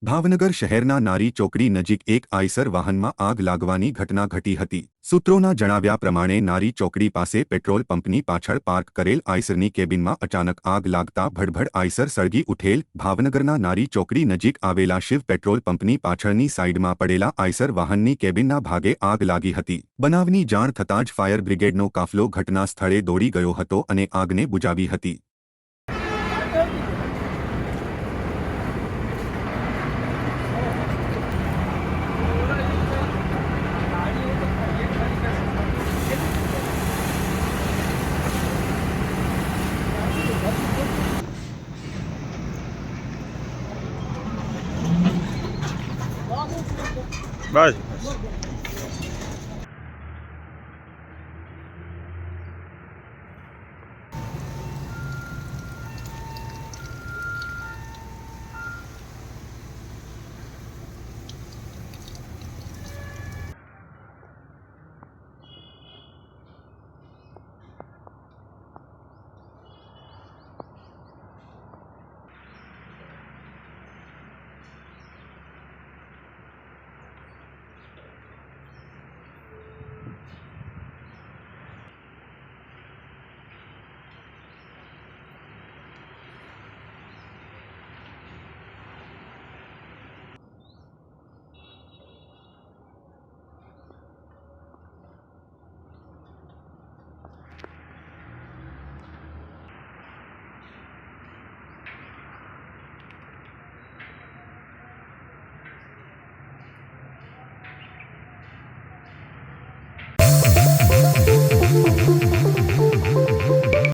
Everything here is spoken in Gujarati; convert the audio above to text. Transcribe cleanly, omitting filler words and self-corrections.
ભાવનગર શહેરના નારી ચોકડી નજીક એક આઈસર વાહનમાં આગ લાગવાની ઘટના ઘટી હતી। સૂત્રોના જણાવ્યા પ્રમાણે નારી ચોકડી પાસે પેટ્રોલ પંપની પાછળ પાર્ક કરેલ આઈસરની કેબિનમાં અચાનક આગ લાગતા ભડભડ આઈસર સળગી ઉઠેલ। ભાવનગરના નારી ચોકડી નજીક આવેલા શિવ પેટ્રોલ પંપની પાછળની સાઈડમાં પડેલા આઈસર વાહનની કેબિનના ભાગે આગ લાગી હતી। બનાવની જાણ થતાં જ ફાયર બ્રિગેડનો કાફલો ઘટના સ્થળે દોડી ગયો હતો અને આગને બુઝાવી હતી। બસ